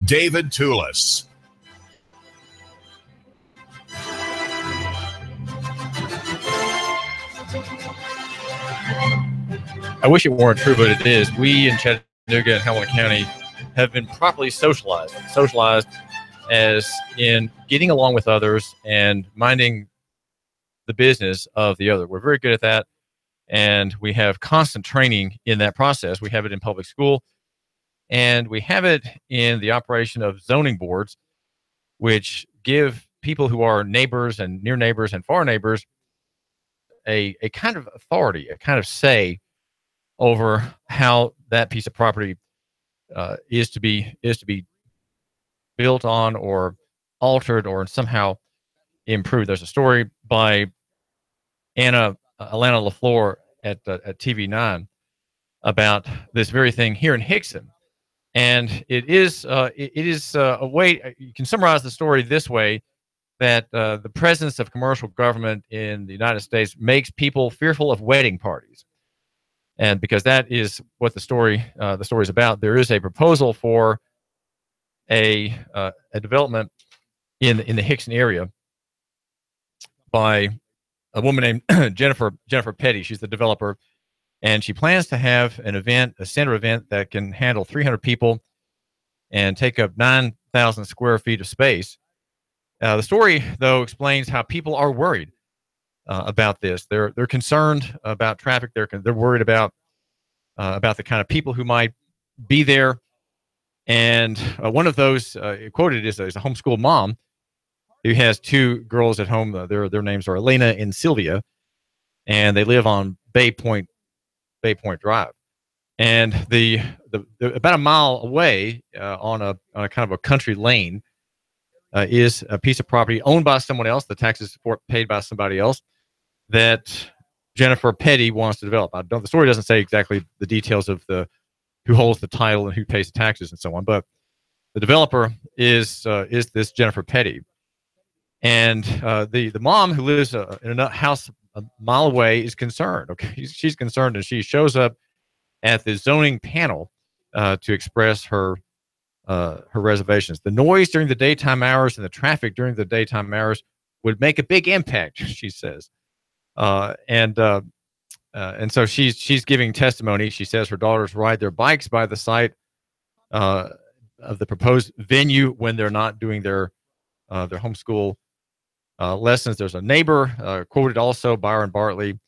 David Tulis. I wish it weren't true, but it is. We in Chattanooga and Hamilton County have been properly socialized. Socialized as in getting along with others and minding the business of the other. We're very good at that, and we have constant training in that process. We have it in public school, and we have it in the operation of zoning boards, which give people who are neighbors and near neighbors and far neighbors a kind of authority, a kind of say over how that piece of property is to be built on or altered or somehow improved. There's a story by Alana LaFleur at TV9 about this very thing here in Hixson, and it is a way you can summarize the story this way: that the presence of commercial government in the United States makes people fearful of wedding parties. And because that is what the story is about, there is a proposal for a development in the Hixson area by a woman named Jennifer Petty. She's the developer, and she plans to have an event, a center event that can handle 300 people and take up 9,000 square feet of space. The story, though, explains how people are worried about this. They're concerned about traffic. They're worried about the kind of people who might be there. And one of those quoted is a homeschool mom who has two girls at home. Their names are Elena and Sylvia, and they live on Bay Point Drive. And the about a mile away on a kind of a country lane is a piece of property owned by someone else. The taxes paid by somebody else that Jennifer Petty wants to develop. The story doesn't say exactly the details of who holds the title and who pays the taxes and so on, but the developer is this Jennifer Petty, and the mom who lives in a house a mile away is concerned. Okay, she's concerned, and she shows up at the zoning panel to express her reservations. The noise during the daytime hours and the traffic during the daytime hours would make a big impact, she says. And so she's giving testimony. She says her daughters ride their bikes by the site of the proposed venue when they're not doing their homeschool lessons. There's a neighbor quoted also, Byron Bartley.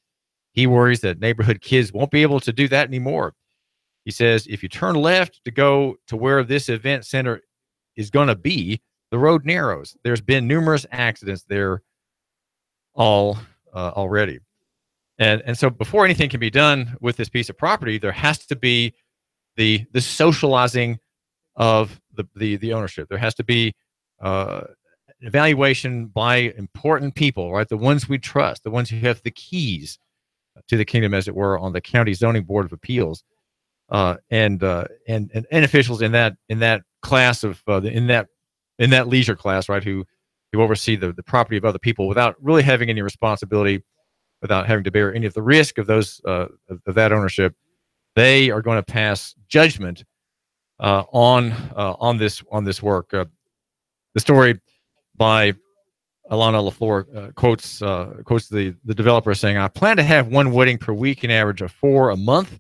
He worries that neighborhood kids won't be able to do that anymore. He says, if you turn left to go to where this event center is going to be, the road narrows. There's been numerous accidents there already. And so before anything can be done with this piece of property, there has to be the socializing of the ownership. There has to be an evaluation by important people, right? The ones we trust, the ones who have the keys to the kingdom, as it were, on the county zoning board of appeals, and officials in that class of in that leisure class, right? Who oversee the property of other people without really having any responsibility, without having to bear any of the risk of those of that ownership. They are going to pass judgment on this work. The story by Alana LaFleur quotes the developer saying, "I plan to have one wedding per week, an average of 4 a month.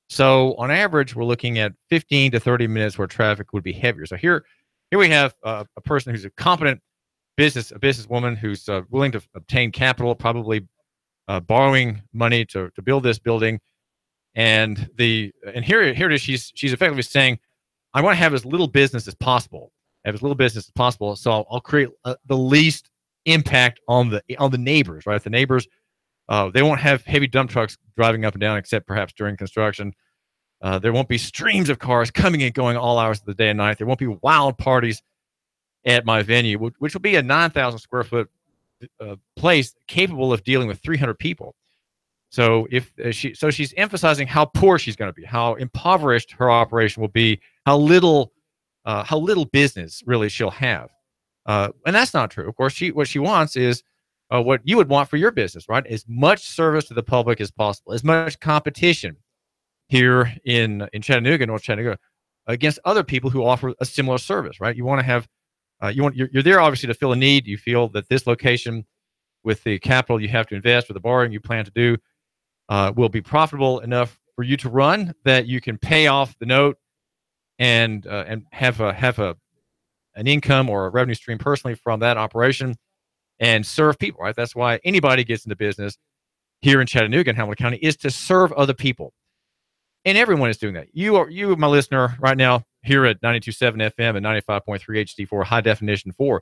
So on average, we're looking at 15 to 30 minutes where traffic would be heavier." So here we have a person who's a competent businesswoman who's willing to obtain capital, probably borrowing money to build this building. And here it is. She's effectively saying, I want to have as little business as possible. So I'll create the least impact on the neighbors, right? The neighbors, they won't have heavy dump trucks driving up and down, except perhaps during construction. There won't be streams of cars coming and going all hours of the day and night. There won't be wild parties at my venue, which will be a 9,000 square foot place capable of dealing with 300 people. So she's emphasizing how poor she's going to be, how impoverished her operation will be, how little business really she'll have. And that's not true. Of course, what she wants is what you would want for your business, right? As much service to the public as possible, as much competition here in Chattanooga, North Chattanooga, against other people who offer a similar service, right? You want to have, you're there obviously to fill a need. You feel that this location, with the capital you have to invest, with the borrowing you plan to do, will be profitable enough for you to run, that you can pay off the note and have an income or a revenue stream personally from that operation and serve people, right? That's why anybody gets into business here in Chattanooga and Hamilton County, is to serve other people. And everyone is doing that. You, my listener, right now here at 92.7 FM and 95.3 HD4 high definition 4,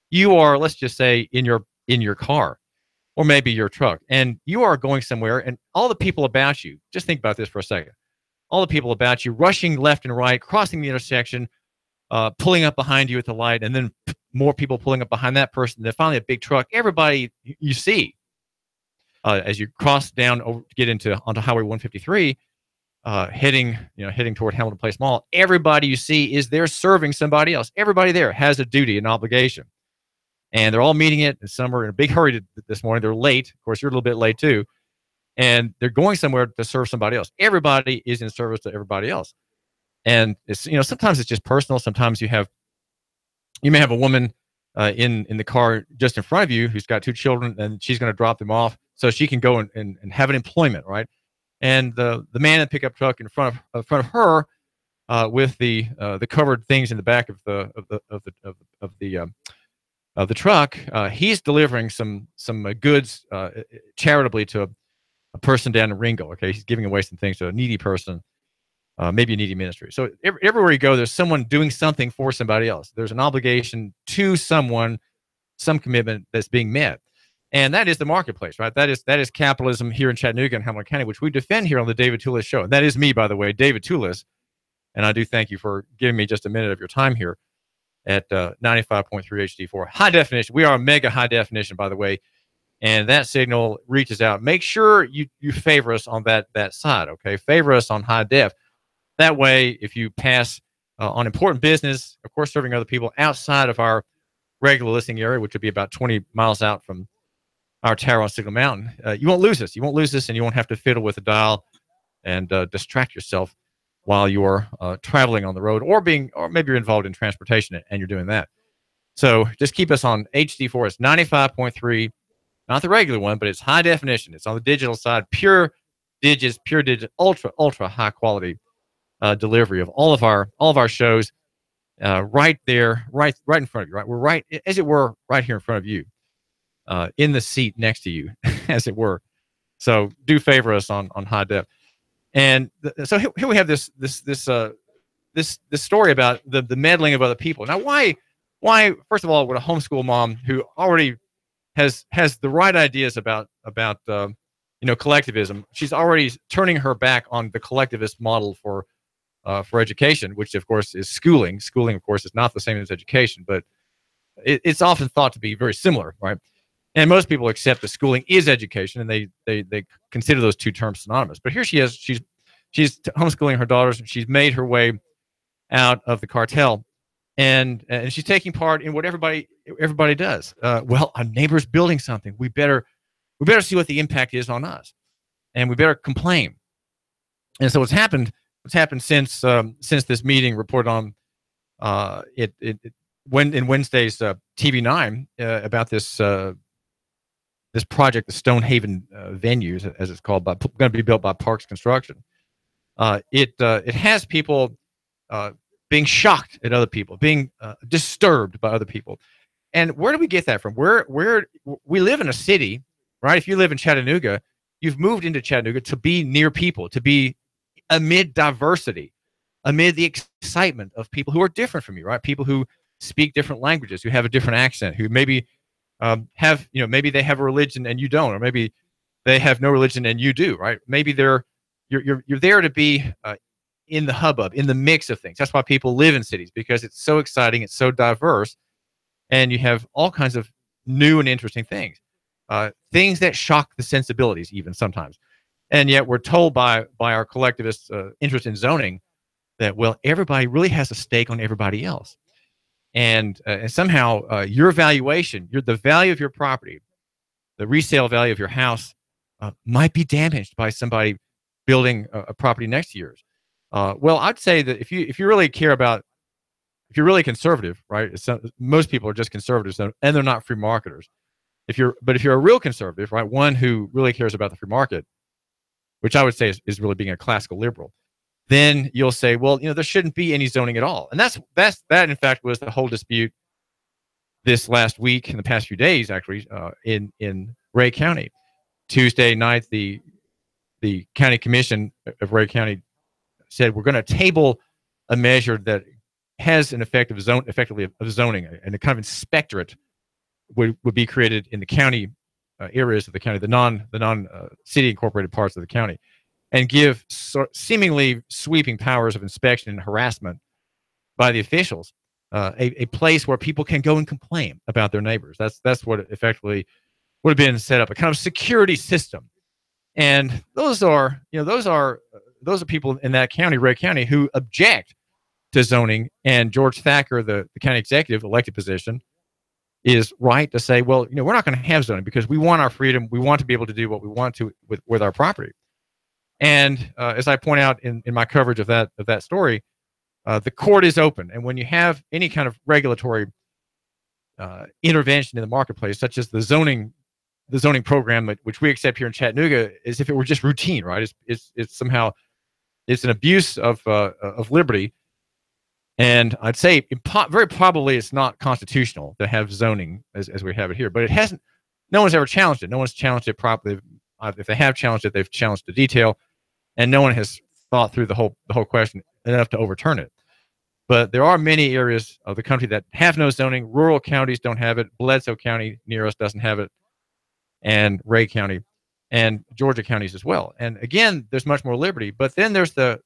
you are, let's just say, in your car or maybe your truck, and you are going somewhere, and all the people about you, just think about this for a second. All the people about you rushing left and right, crossing the intersection, pulling up behind you at the light, and then more people pulling up behind that person. Then finally a big truck. Everybody you see as you cross down over, get onto Highway 153, heading toward Hamilton Place Mall. Everybody you see is there serving somebody else. Everybody there has a duty, an obligation, and they're all meeting it. And some are in a big hurry this morning. They're late. Of course, you're a little bit late too, and they're going somewhere to serve somebody else. Everybody is in service to everybody else, and it's sometimes it's just personal. Sometimes you may have a woman in the car just in front of you who's got two children, and she's going to drop them off so she can go and have an employment, right? And the man in the pickup truck in front of her with the covered things in the back of the truck, he's delivering some goods charitably to a person down in Ringo. Okay, he's giving away some things to a needy person, maybe a needy ministry. So everywhere you go, there's someone doing something for somebody else. There's an obligation to someone, some commitment that's being met. And that is the marketplace, right? That is capitalism here in Chattanooga and Hamilton County, which we defend here on the David Tulis Show. And that is me, by the way, David Tulis. And I do thank you for giving me just a minute of your time here at 95.3 HD4. High definition. We are a mega high definition, by the way. And that signal reaches out. Make sure you favor us on that side, okay? Favor us on high def. That way, if you pass on important business, of course, serving other people outside of our regular listening area, which would be about 20 miles out from our tower on Signal Mountain, you won't lose us. You won't lose us, and you won't have to fiddle with the dial and distract yourself while you're traveling on the road, or maybe you're involved in transportation and you're doing that. So just keep us on HD4. It's 95.3, not the regular one, but it's high definition. It's on the digital side, pure digits, ultra high quality delivery of all of our shows right there, right in front of you. Right, we're right, as it were, right here in front of you. In the seat next to you, as it were. So do favor us on high def. And so here we have this story about the meddling of other people. Now, why? First of all, with a homeschool mom who already has the right ideas about collectivism, she's already turning her back on the collectivist model for education, which of course is schooling. Schooling, of course, is not the same as education, but it's often thought to be very similar, right? And most people accept that schooling is education, and they consider those two terms synonymous. But here she is. She's homeschooling her daughters, and she's made her way out of the cartel, and she's taking part in what everybody does. Well, a neighbor's building something. We better see what the impact is on us, and we better complain. And so what's happened since this meeting reported on in Wednesday's TV9 about this project, the Stonehaven venues, as it's called, going to be built by Parks Construction. It has people being shocked at other people, being disturbed by other people. And where do we get that from? Where we live in a city, right? If you live in Chattanooga, you've moved into Chattanooga to be near people, to be amid diversity, amid the excitement of people who are different from you, right? People who speak different languages, who have a different accent, who maybe maybe they have a religion and you don't, or maybe they have no religion and you do, right? Maybe you're there to be in the hubbub, in the mix of things. That's why people live in cities, because it's so exciting, it's so diverse, and you have all kinds of new and interesting things, things that shock the sensibilities even sometimes. And yet we're told by our collectivist interest in zoning that, well, everybody really has a stake on everybody else. And somehow your valuation, the value of your property, the resale value of your house might be damaged by somebody building a property next to yours. Well, I'd say that if you really care about, if you're really conservative, right? Most people are just conservatives, and they're not free marketers. But if you're a real conservative, right, one who really cares about the free market, which I would say is really being a classical liberal, then you'll say, well, there shouldn't be any zoning at all. And that in fact was the whole dispute this last week, in the past few days, actually, in Ray County. Tuesday night, the county commission of Ray County said we're going to table a measure that has an effectively of zoning, and a kind of inspectorate would be created in the county areas of the county, the non city incorporated parts of the county, and give seemingly sweeping powers of inspection and harassment by the officials, a place where people can go and complain about their neighbors. That's what effectively would have been set up, a kind of security system. And those are people in that county, Ray County, who object to zoning. And George Thacker, the county executive, elected position, is right to say, well, we're not going to have zoning because we want our freedom. We want to be able to do what we want to with our property. And as I point out in my coverage of that story, the court is open. And when you have any kind of regulatory intervention in the marketplace, such as the zoning program, which we accept here in Chattanooga, as if it were just routine, right? It's somehow an abuse of liberty. And I'd say very probably it's not constitutional to have zoning as we have it here, but it hasn't. No one's ever challenged it. No one's challenged it properly. If they have challenged it, they've challenged the detail, and no one has thought through the whole question enough to overturn it. But there are many areas of the country that have no zoning. Rural counties don't have it. Bledsoe County near us doesn't have it, and Ray County, and Georgia counties as well. And again, there's much more liberty. But then there's the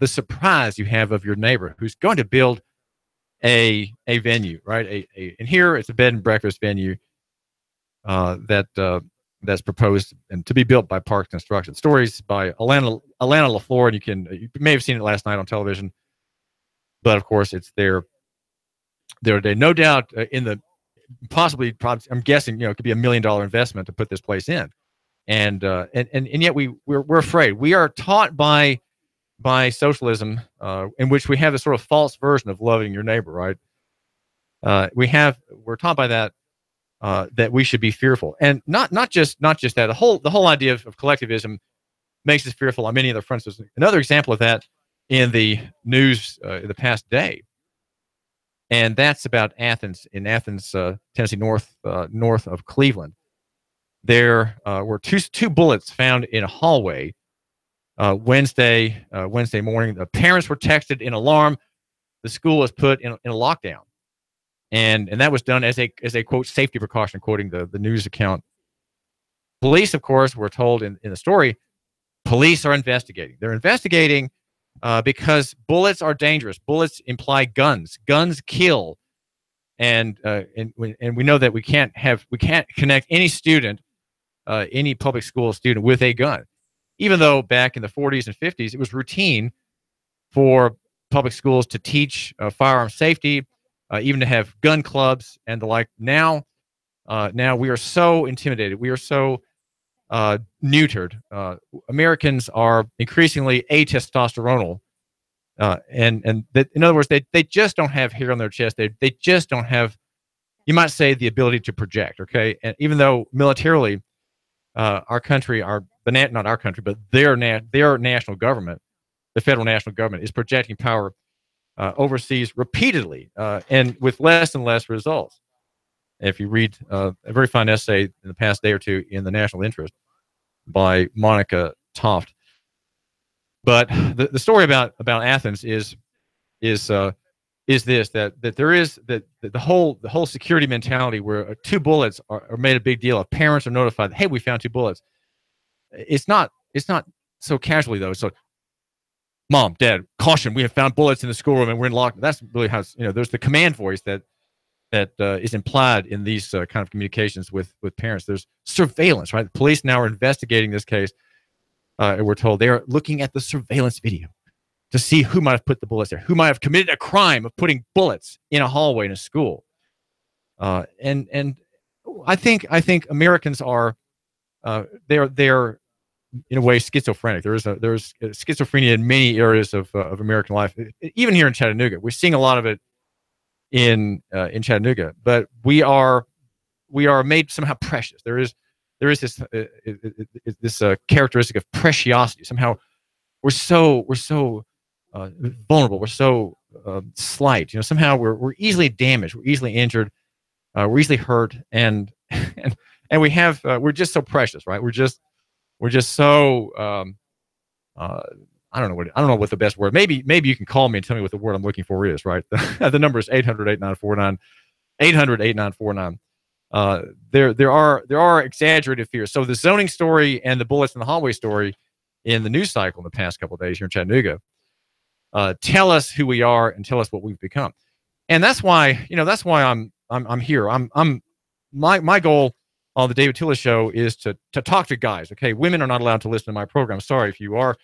surprise you have of your neighbor who's going to build a venue, right? And here it's a bed and breakfast venue that's proposed and to be built by Parks Construction. Stories by Alana LaFleur, and you may have seen it last night on television. But of course, it's their day. No doubt in the probably I'm guessing it could be $1 million investment to put this place in, and yet we're afraid. We are taught by socialism, in which we have a sort of false version of loving your neighbor, right? We're taught by that that we should be fearful, and not just that. The whole idea of collectivism makes us fearful on many other fronts. There's another example of that in the news in the past day, and that's about Athens. In Athens, Tennessee, north of Cleveland, there were two bullets found in a hallway Wednesday morning. The parents were texted in alarm. The school was put in a lockdown, and that was done as a quote safety precaution, quoting the news account. Police, of course, were told in the story, police are investigating. They're investigating because bullets are dangerous. Bullets imply guns. Guns kill, and we know that we can't connect any student, any public school student, with a gun. Even though back in the 40s and 50s, it was routine for public schools to teach firearm safety, even to have gun clubs and the like. Now we are so intimidated. We are so neutered. Americans are increasingly atestosteronal, and that, in other words, they just don't have hair on their chest. They just don't have, you might say, the ability to project. Okay, and even though militarily, our country, not our country, but their national government, the federal national government, is projecting power overseas repeatedly, and with less and less results. If you read a very fine essay in the past day or two in the National Interest by Monica Toft. But the story about Athens is this, that there is that the whole security mentality where two bullets are made a big deal of. Parents are notified, hey, we found two bullets. It's not so casually though. So, Mom, Dad, caution, we have found bullets in the schoolroom and we're in lockdown. That's really how there's the command voice that is implied in these kind of communications with parents. There's surveillance, right? The police now are investigating this case. And we're told they are looking at the surveillance video to see who might have put the bullets there, who might have committed a crime of putting bullets in a hallway in a school. And I think Americans are they're in a way schizophrenic. There's schizophrenia in many areas of American life, even here in Chattanooga. We're seeing a lot of it in Chattanooga, but we are made somehow precious. There is this characteristic of preciosity. Somehow we're so vulnerable. We're so slight. Somehow we're easily damaged. We're easily injured. We're easily hurt, and we have we're just so precious, right? We're just so I don't know what the best word. Maybe you can call me and tell me what the word I'm looking for is, right? The number is 800-8949, 800-8949. There are exaggerated fears. So the zoning story and the bullets in the hallway story in the news cycle in the past couple of days here in Chattanooga tell us who we are and tell us what we've become. And that's why I'm here. My goal on the David Tulis show is to talk to guys. Okay, women are not allowed to listen to my program. Sorry, if you are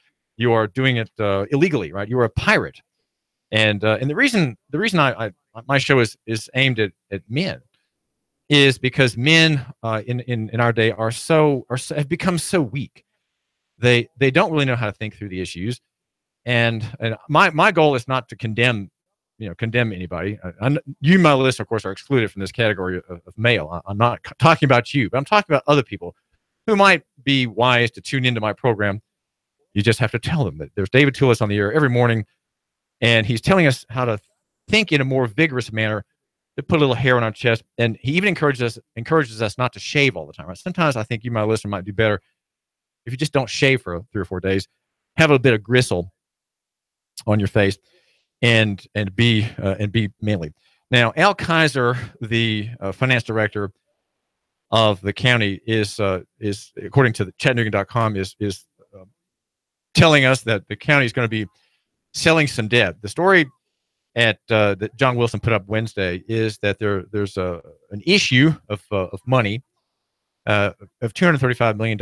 doing it illegally, right? You are a pirate. And the reason my show is aimed at men is because men in our day have become so weak. They don't really know how to think through the issues. And my goal is not to condemn anybody. You, my listener, of course, are excluded from this category of male. I'm not talking about you, but I'm talking about other people who might be wise to tune into my program. You just have to tell them that there's David Tulis on the air every morning, and he's telling us how to think in a more vigorous manner, to put a little hair on our chest. And he even encourages us not to shave all the time. Right? Sometimes I think you, my listener, might do better if you just don't shave for 3 or 4 days, have a bit of gristle on your face, and be manly. Now, Al Kaiser, the finance director of the county, is according to the Chattanooga.com, is telling us that the county is going to be selling some debt. The story that John Wilson put up Wednesday is that there's an issue of money of $235 million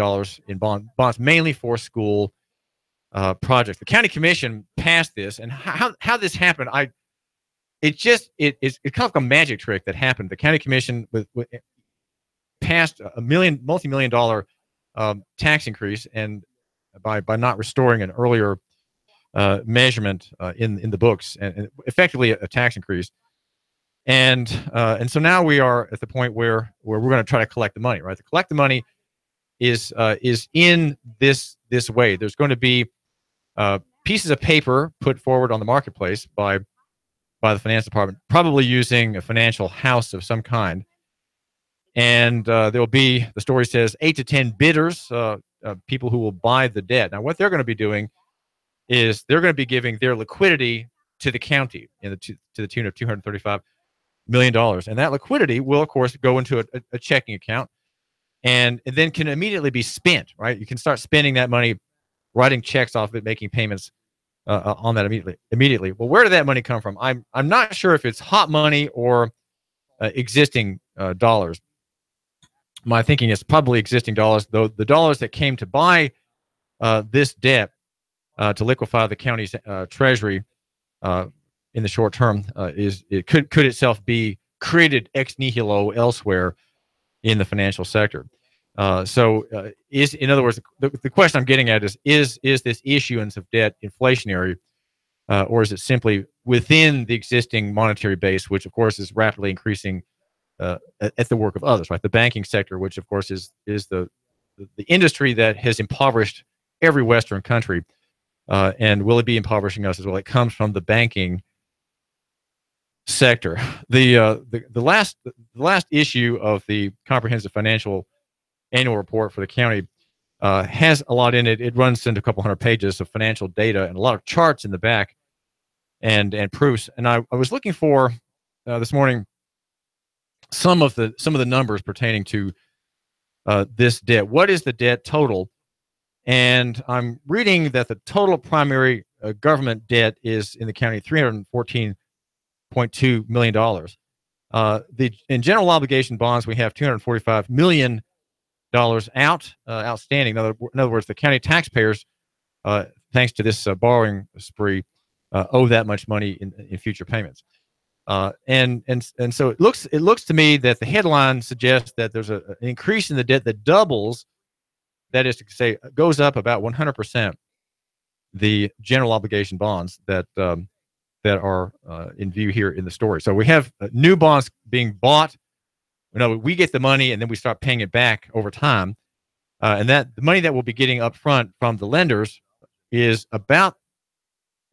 in bonds, mainly for school projects. The county commission passed this, and how this happened, it's kind of like a magic trick that happened. The county commission passed a multi-million dollar tax increase, and by not restoring an earlier measurement in the books, and effectively a tax increase. And so now we are at the point where we're going to try to collect the money, right? To collect the money is in this way. There's going to be pieces of paper put forward on the marketplace by the finance department, probably using a financial house of some kind. And there'll be, the story says, 8 to 10 bidders, people who will buy the debt. Now, what they're going to be doing is they're going to be giving their liquidity to the county to the tune of $235 million. And that liquidity will, of course, go into a checking account and then can immediately be spent, right? You can start spending that money, writing checks off of it, making payments on that immediately. Well, where did that money come from? I'm not sure if it's hot money or existing dollars. My thinking is probably existing dollars, though the dollars that came to buy this debt to liquefy the county's treasury in the short term could itself be created ex nihilo elsewhere in the financial sector. In other words, the question I'm getting at is this issuance of debt inflationary, or is it simply within the existing monetary base, which of course is rapidly increasing at the work of others, right? The banking sector, which of course is the industry that has impoverished every Western country, and will it be impoverishing us as well? It comes from the banking sector. The last issue of the Comprehensive Financial Annual Report for the county has a lot in it. It runs into a couple hundred pages of financial data and a lot of charts in the back and proofs. And I was looking for this morning some of the numbers pertaining to this debt. What is the debt total? And I'm reading that the total primary government debt is in the county $314.2 million. In general obligation bonds, we have $245 million outstanding. In other words, the county taxpayers, thanks to this borrowing spree, owe that much money in future payments. And so it looks to me that the headline suggests that there's an increase in the debt that doubles that is to say, goes up about 100%. The general obligation bonds that are in view here in the story. So we have new bonds being bought. We get the money and then we start paying it back over time, and that the money that we'll be getting up front from the lenders is about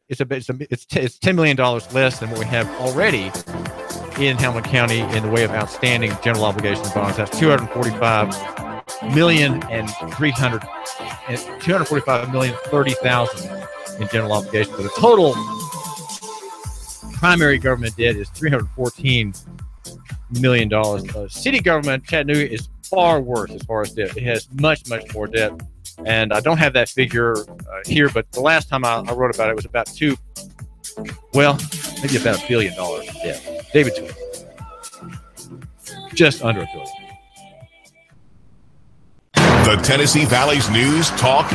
it's $10 million less than what we have already in Hamilton County in the way of outstanding general obligation bonds. That's $245,030,000 in general obligations. But the total primary government debt is $314 million. City government, Chattanooga, is far worse as far as debt. It has much, much more debt. And I don't have that figure here, but the last time I wrote about it was about maybe about $1 billion in debt. David Tulis. Just under $1 billion. The Tennessee Valley's news, talk,